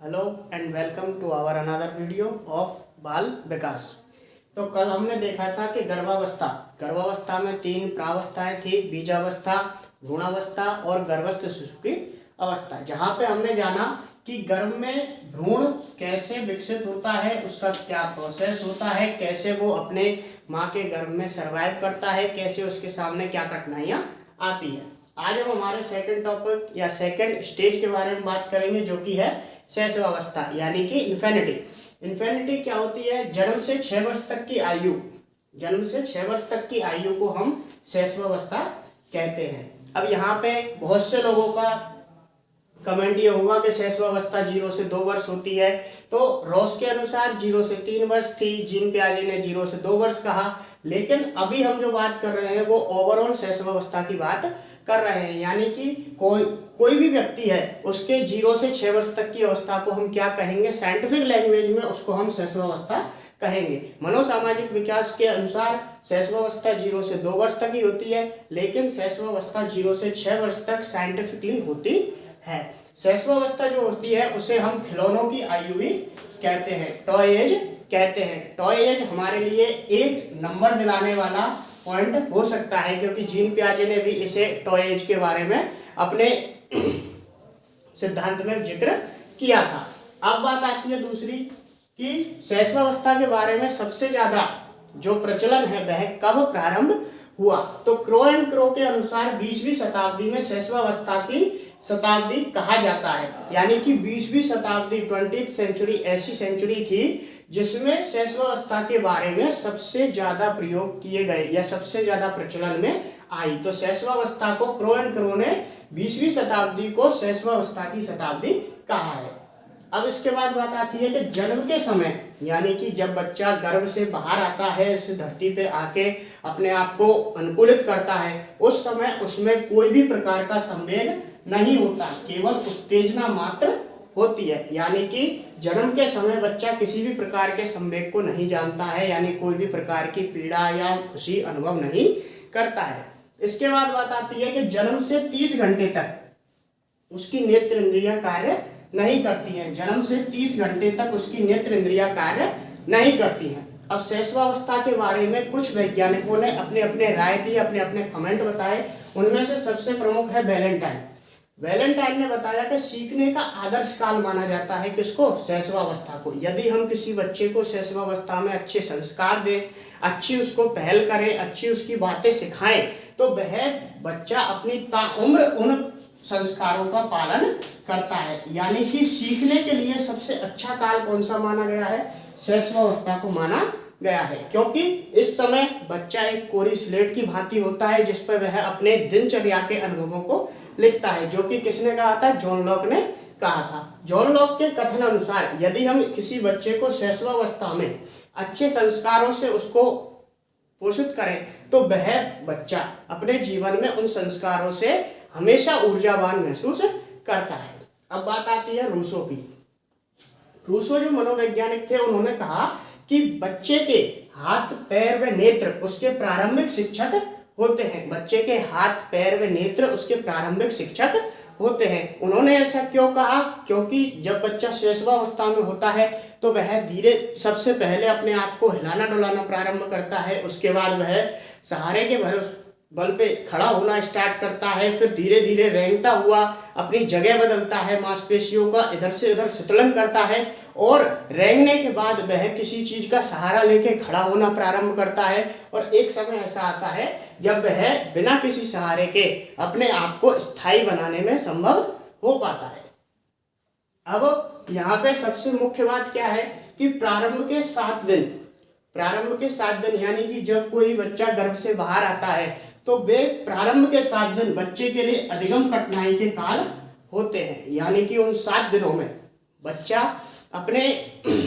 Hello and welcome to our another video of Bal Vikas. तो कल हमने देखा था कि गर्भावस्था में तीन प्रावस्थाएं थी, बीजावस्था, भ्रूणावस्था और गर्भस्थ शिशु की अवस्था। जहाँ पे हमने जाना कि गर्भ में भ्रूण कैसे विकसित होता है, उसका क्या प्रोसेस होता है, कैसे वो अपने माँ के गर्भ में सर्वाइव करता है, कैसे उसके सामने क्या कठिनाइयाँ आती है। आज हम हमारे सेकंड टॉपिक या सेकंड स्टेज के बारे में बात करेंगे, जो कि है शैशवावस्था यानी कि इन्फेनिटी। इन्फेनिटी क्या होती है? जन्म से 6 वर्ष तक की आयु, जन्म से 6 वर्ष तक की आयु को हम शैशवावस्था कहते हैं। अब यहाँ पे बहुत से लोगों का कमेंट ये होगा कि शैशवावस्था 0 से 2 वर्ष होती है। तो रॉस के अनुसार 0 से 3 वर्ष थी, जीन पियाजे ने 0 से 2 वर्ष कहा, लेकिन अभी हम जो बात कर रहे हैं वो ओवरऑल शैशवावस्था की बात कर रहे हैं। यानी कि कोई भी व्यक्ति है, उसके 0 से 6 वर्ष तक की अवस्था को हम क्या कहेंगे? साइंटिफिक लैंग्वेज में उसको हम शैशवावस्था कहेंगे। मनोसामाजिक विकास के अनुसार शैशवावस्था 0 से 2 वर्ष तक ही होती है, लेकिन शैशवावस्था 0 से 6 वर्ष तक साइंटिफिकली होती है। शैशवावस्था जो होती है उसे हम खिलौनों की आयु भी कहते हैं, टॉय एज कहते हैं। टॉय एज हमारे लिए एक नंबर दिलाने वाला पॉइंट हो सकता है, क्योंकि जीन पियाजे ने भी इसे टॉय एज के बारे में अपने सिद्धांत में जिक्र किया था। अब बात आती है दूसरी कि शैशवावस्था के बारे में सबसे ज्यादा जो प्रचलन है वह कब प्रारंभ हुआ? तो क्रो एंड क्रो के अनुसार 20वीं शताब्दी में शैशवावस्था की शताब्दी कहा जाता है। यानी कि 20वीं शताब्दी 20th सेंचुरी ऐसी सेंचुरी थी जिसमें शैशवावस्था के बारे में सबसे ज्यादा प्रयोग किए गए या सबसे ज्यादा प्रचलन में आई। तो शैशवावस्था को क्रो एंड क्रो ने 20वीं शताब्दी को शैशवावस्था की शताब्दी कहा है। अब इसके बाद बात आती है कि जन्म के समय, यानी कि जब बच्चा गर्भ से बाहर आता है, इस धरती पे आके अपने आप को अनुकूलित करता है, उस समय उसमें कोई भी प्रकार का संवेग नहीं होता, केवल उत्तेजना मात्र होती है। यानी कि जन्म के समय बच्चा किसी भी प्रकार के संवेग को नहीं जानता है, यानी कोई भी प्रकार की पीड़ा या खुशी अनुभव नहीं करता है। इसके बाद बात आती है कि जन्म से 30 घंटे तक उसकी नेत्र इंद्रियां कार्य नहीं करती हैं। जन्म से 30 घंटे तक उसकी नेत्र इंद्रियां कार्य नहीं करती हैं। अब शैशवावस्था के बारे में कुछ वैज्ञानिकों ने अपने अपने राय दी, अपने अपने कमेंट बताए। उनमें से सबसे प्रमुख है वैलेंटाइन ने बताया कि सीखने का आदर्श काल माना जाता है किसको? शैशवावस्था को। यदि हम किसी बच्चे को शैशवावस्था में अच्छे संस्कार दें, अच्छी उसको पहल करें, अच्छी उसकी बातें सिखाएं, तो वह बच्चा अपनी ताउम्र उन संस्कारों का पालन करता है। यानी कि सीखने के लिए सबसे अच्छा काल कौन सा माना गया है? शैशवावस्था को माना गया है, क्योंकि इस समय बच्चा एक कोरी स्लेट की भांति होता है जिस पर वह अपने दिनचर्या के अनुभवों को लिखता है, जो कि किसने कहा था? जॉन लॉक ने कहा था। जॉन लॉक के कथन अनुसार यदि हम किसी बच्चे को शैशवावस्था में अच्छे संस्कारों से उसको पोषित करें, तो वह बच्चा अपने जीवन में उन संस्कारों से हमेशा ऊर्जावान महसूस करता है। अब बात आती है रूसो की। रूसो जो मनोवैज्ञानिक थे, उन्होंने कहा कि बच्चे के हाथ, पैर व नेत्र उसके प्रारंभिक शिक्षक होते हैं। बच्चे के हाथ, पैर व नेत्र उसके प्रारंभिक शिक्षक होते हैं। उन्होंने ऐसा क्यों कहा? क्योंकि जब बच्चा शैशवावस्था में होता है तो वह धीरे सबसे पहले अपने आप को हिलाना डुलाना प्रारंभ करता है, उसके बाद वह सहारे के बल पे खड़ा होना स्टार्ट करता है, फिर धीरे धीरे रेंगता हुआ अपनी जगह बदलता है, मांसपेशियों का इधर से उधर शीतलन करता है, और रेंगने के बाद वह किसी चीज का सहारा लेके खड़ा होना प्रारंभ करता है। और एक समय ऐसा आता है जब वह बिना किसी सहारे के अपने आप को स्थायी बनाने में संभव हो पाता है। अब यहाँ पे सबसे मुख्य बात क्या है कि प्रारंभ के 7 दिन यानी कि जब कोई बच्चा गर्भ से बाहर आता है, तो वे प्रारंभ के 7 दिन बच्चे के लिए अधिगम कठिनाई के काल होते हैं। यानी कि उन 7 दिनों में बच्चा अपने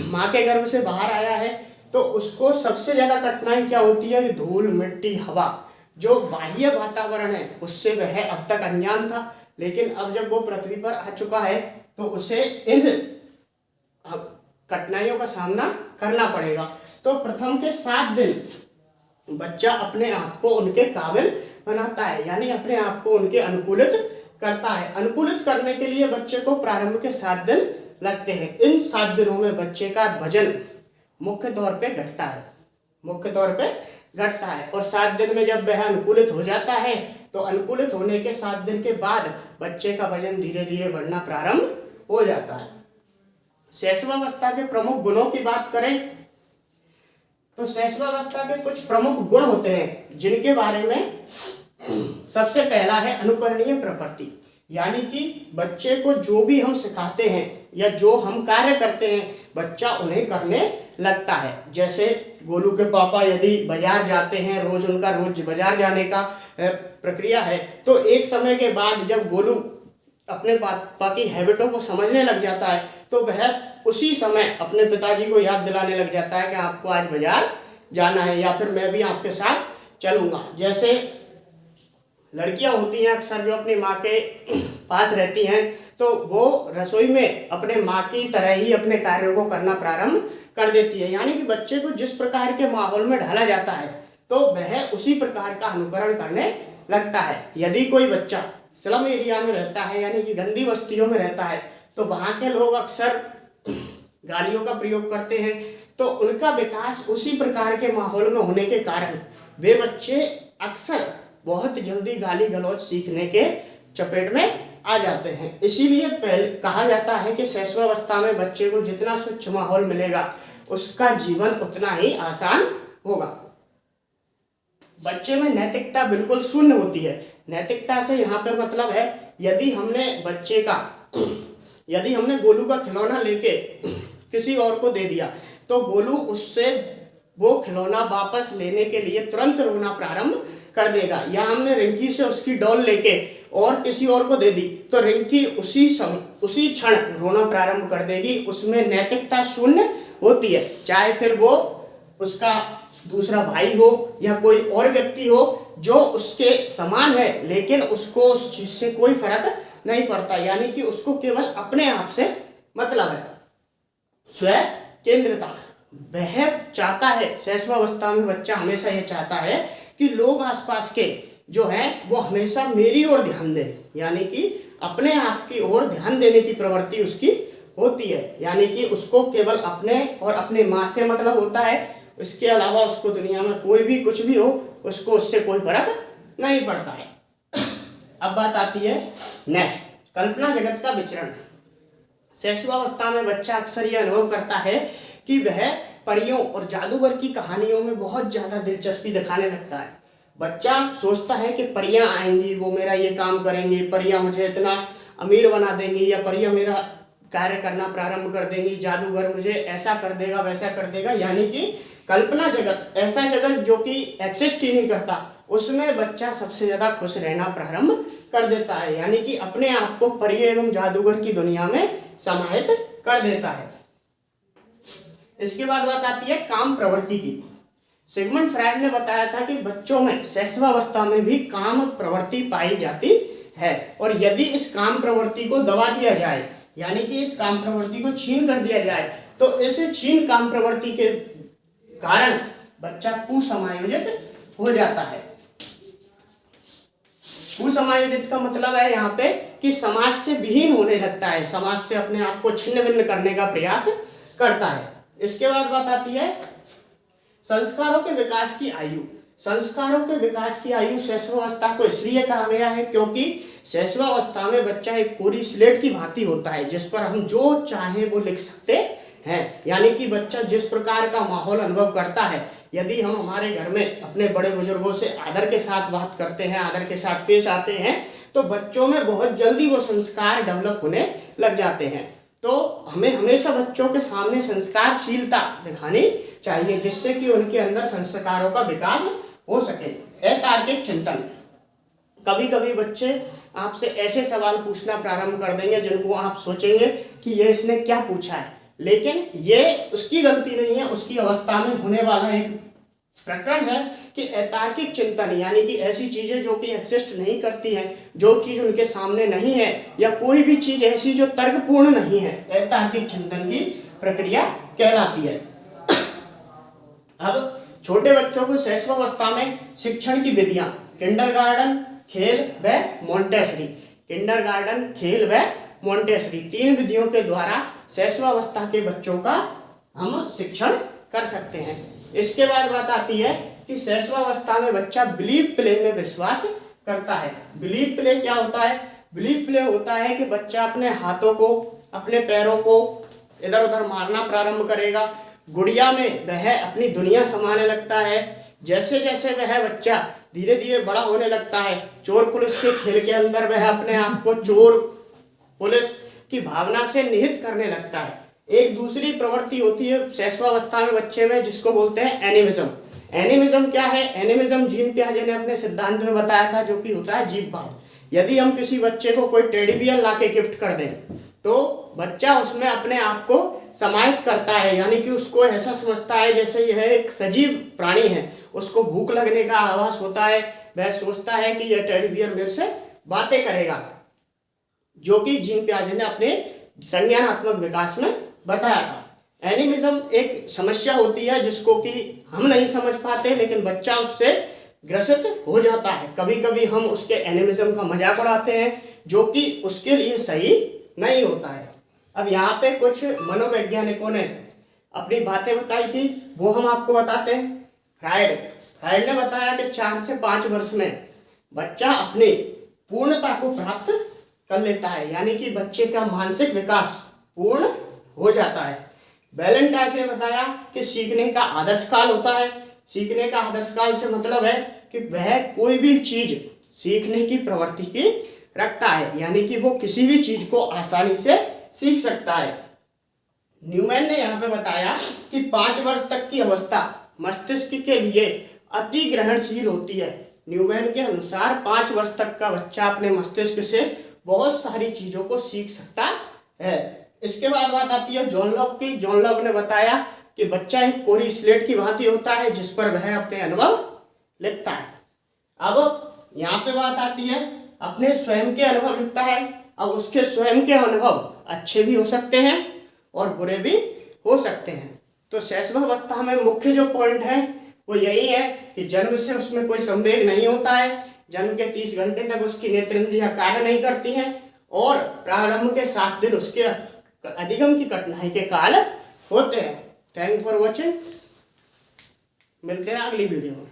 माँ के गर्भ से बाहर आया है, तो उसको सबसे ज्यादा कठिनाई क्या होती है? धूल, मिट्टी, हवा, जो बाह्य वातावरण है उससे वह अब तक अनजान था, लेकिन अब जब वो पृथ्वी पर आ चुका है तो उसे इन कठिनाइयों का सामना करना पड़ेगा। तो प्रथम के 7 दिन बच्चा अपने आप को उनके काबिल बनाता है, यानी अपने आप को उनके अनुकूलित करता है। अनुकूलित करने के लिए बच्चे को प्रारंभ के 7 दिन लगते हैं। इन 7 दिनों में बच्चे का वजन मुख्य तौर पे घटता है, मुख्य तौर पे घटता है। और 7 दिन में जब वह अनुकूलित हो जाता है तो अनुकूलित होने के 7 दिन के बाद बच्चे का वजन धीरे धीरे बढ़ना प्रारंभ हो जाता है। शैशवावस्था के प्रमुख गुणों की बात करें तो शैशवावस्था के कुछ प्रमुख गुण होते हैं जिनके बारे में सबसे पहला है अनुकरणीय प्रकृति, यानी कि बच्चे को जो भी हम सिखाते हैं या जो हम कार्य करते हैं बच्चा उन्हें करने लगता है। जैसे गोलू के पापा यदि बाजार जाते हैं, रोज उनका रोज बाजार जाने का प्रक्रिया है, तो एक समय के बाद जब गोलू अपने पापा की हैबिटों को समझने लग जाता है तो वह उसी समय अपने पिताजी को याद दिलाने लग जाता है कि आपको आज बाजार जाना है या फिर मैं भी आपके साथ चलूँगा। जैसे लड़कियां होती हैं अक्सर जो अपनी माँ के पास रहती हैं तो वो रसोई में अपने माँ की तरह ही अपने कार्यों को करना प्रारंभ कर देती है, यानी कि बच्चे को जिस प्रकार के माहौल में ढाला जाता है तो वह उसी प्रकार का अनुकरण करने लगता है। यदि कोई बच्चा स्लम एरिया में रहता है यानी कि गंदी बस्तियों में रहता है तो वहाँ के लोग अक्सर गालियों का प्रयोग करते हैं, तो उनका विकास उसी प्रकार के माहौल में होने के कारण वे बच्चे अक्सर बहुत जल्दी गाली गलौज सीखने के चपेट में आ जाते हैं। इसीलिए पहले कहा जाता है कि शैशवावस्था में बच्चे को जितना स्वच्छ माहौल मिलेगा उसका जीवन उतना ही आसान होगा। बच्चे में नैतिकता बिल्कुल शून्य होती है। नैतिकता से यहाँ पे मतलब है यदि हमने गोलू का खिलौना लेके किसी और को दे दिया तो गोलू उससे वो खिलौना वापस लेने के लिए तुरंत रोना प्रारंभ कर देगा, या हमने रिंकी से उसकी डॉल लेके और किसी और को दे दी तो रिंकी उसी क्षण रोना प्रारंभ कर देगी। उसमें नैतिकता शून्य होती है, चाहे फिर वो उसका दूसरा भाई हो या कोई और व्यक्ति हो जो उसके समान है, लेकिन उसको उस चीज से कोई फर्क नहीं पड़ता, यानी कि उसको केवल अपने आप से मतलब है। स्व केंद्रता, वह चाहता है, शैशवावस्था में बच्चा हमेशा ये चाहता है कि लोग आसपास के जो हैं वो हमेशा मेरी ओर ध्यान दें, यानी कि अपने आप की ओर ध्यान देने की प्रवृत्ति उसकी होती है, यानी कि उसको केवल अपने और अपने माँ से मतलब होता है। इसके अलावा उसको दुनिया में कोई भी कुछ भी हो उसको उससे कोई फर्क नहीं पड़ता है। अब बात आती है नेक्स्ट, कल्पना जगत का विचरण। शैशवावस्था में बच्चा अक्सर यह अनुभव करता है कि वह परियों और जादूगर की कहानियों में बहुत ज़्यादा दिलचस्पी दिखाने लगता है। बच्चा सोचता है कि परियां आएंगी, वो मेरा ये काम करेंगी, परियां मुझे इतना अमीर बना देंगी या परियां मेरा कार्य करना प्रारंभ कर देंगी, जादूगर मुझे ऐसा कर देगा वैसा कर देगा, यानी कि कल्पना जगत, ऐसा जगत जो कि एक्सिस्ट ही नहीं करता, उसमें बच्चा सबसे ज़्यादा खुश रहना प्रारंभ कर देता है, यानी कि अपने आप को परी एवं जादूगर की दुनिया में समाहित कर देता है। इसके बाद बात आती है काम प्रवृत्ति की। सिगमंड फ्रायड ने बताया था कि बच्चों में शैशवावस्था में भी काम प्रवृत्ति पाई जाती है, और यदि इस काम प्रवृत्ति को दबा दिया जाए, यानी कि इस काम प्रवृत्ति को छीन कर दिया जाए, तो इस छीन काम प्रवृत्ति के कारण बच्चा कुसमायोजित हो जाता है। कुसमायोजित का मतलब है यहाँ पे कि समाज से विहीन होने लगता है, समाज से अपने आप को छिन्न भिन्न करने का प्रयास करता है। इसके बाद बात आती है संस्कारों के विकास की आयु। संस्कारों के विकास की आयु शैशवावस्था को इसलिए कहा गया है क्योंकि शैशवावस्था में बच्चा एक पूरी स्लेट की भांति होता है जिस पर हम जो चाहें वो लिख सकते हैं, यानी कि बच्चा जिस प्रकार का माहौल अनुभव करता है, यदि हम हमारे घर में अपने बड़े बुजुर्गों से आदर के साथ बात करते हैं, आदर के साथ पेश आते हैं, तो बच्चों में बहुत जल्दी वो संस्कार डेवलप होने लग जाते हैं। तो हमें हमेशा बच्चों के सामने संस्कारशीलता दिखानी चाहिए जिससे कि उनके अंदर संस्कारों का विकास हो सके। अतार्किक चिंतन, कभी कभी बच्चे आपसे ऐसे सवाल पूछना प्रारंभ कर देंगे जिनको आप सोचेंगे कि ये इसने क्या पूछा है, लेकिन ये उसकी गलती नहीं है, उसकी अवस्था में होने वाला एक प्रकरण है कि अतार्किक चिंतन, यानी कि ऐसी चीजें जो कि एक्सिस्ट नहीं करती हैं, जो चीज उनके सामने नहीं है, या कोई भी चीज ऐसी जो तर्कपूर्ण नहीं है, अतार्किक चिंतन की प्रक्रिया कहलाती है। अब छोटे बच्चों को शैशवावस्था में शिक्षण की विधियां किंडरगार्टन, खेल व मॉन्टेसरी, किंडरगार्टन, खेल व मोंटेसरी। 3 विधियों के द्वारा शैशवावस्था के बच्चों का हम शिक्षण कर सकते हैं। इसके बाद बात आती है कि शैशवावस्था में बच्चा बिलीव प्ले में विश्वास करता है। बिलीव प्ले क्या होता है? बिलीव प्ले होता है कि बच्चा अपने हाथों को, अपने पैरों को इधर उधर मारना प्रारंभ करेगा। गुड़िया में वह अपनी दुनिया समाने लगता है। जैसे जैसे वह बच्चा धीरे धीरे बड़ा होने लगता है, चोर पुलिस के खेल के अंदर वह अपने आप को चोर पुलिस की भावना से निहित करने लगता है। एक दूसरी प्रवृत्ति होती है शैशवावस्था में बच्चे में, जिसको बोलते हैं एनिमिज्म। एनिमिज्म क्या है? एनिमिज्म जीन पियाजे ने अपने सिद्धांत में बताया था, जो कि होता है जीव भाव। यदि हम किसी बच्चे को कोई टेडी बियर ला के गिफ्ट कर दें तो बच्चा उसमें अपने आप को समाहित करता है, यानी कि उसको ऐसा समझता है जैसे यह एक सजीव प्राणी है। उसको भूख लगने का आभास होता है, वह सोचता है कि यह टेडी बियर मेरे से बातें करेगा, जो कि जीन पियाजे ने अपने संज्ञानात्मक विकास में बताया था। एनिमिज्म एक समस्या होती है जिसको कि हम नहीं समझ पाते, लेकिन बच्चा उससे ग्रसित हो जाता है। कभी कभी हम उसके एनिमिज्म का मजाक उड़ाते हैं, जो कि उसके लिए सही नहीं होता है। अब यहाँ पे कुछ मनोवैज्ञानिकों ने अपनी बातें बताई थी, वो हम आपको बताते हैं। फ्राइड ने बताया कि 4 से 5 वर्ष में बच्चा अपनी पूर्णता को प्राप्त कर लेता है, यानी कि बच्चे का मानसिक विकास पूर्ण हो जाता है। वैलेंटाइन ने बताया कि सीखने का आदर्श काल होता है। सीखने का आदर्श काल से मतलब है कि वह कोई भी चीज सीखने की प्रवृत्ति की रखता है, यानी कि वो किसी भी चीज को आसानी से सीख सकता है। न्यूमैन ने यहाँ पे बताया कि 5 वर्ष तक की अवस्था मस्तिष्क के लिए अति ग्रहणशील होती है। न्यूमैन के अनुसार 5 वर्ष तक का बच्चा अपने मस्तिष्क से बहुत सारी चीजों को सीख सकता है। इसके बाद बात आती है जॉन लॉक की। जॉन लॉक ने बताया कि बच्चा एक कोरी स्लेट की भांति होता है, जिस पर वह अपने अनुभव लिखता है। अब यहाँ पे बात आती है अपने स्वयं के अनुभव लिखता है। अब उसके स्वयं के अनुभव अच्छे भी हो सकते हैं और बुरे भी हो सकते हैं। तो शैशवावस्था में मुख्य जो पॉइंट है वो यही है कि जन्म से उसमें कोई संवेग नहीं होता है। जन्म के 30 घंटे तक उसकी नेत्रेंद्रियां कार्य नहीं करती हैं और प्रारंभ के 7 दिन उसके अधिगम की कठिनाई के काल होते हैं। Thank for watching. मिलते हैं अगली वीडियो में।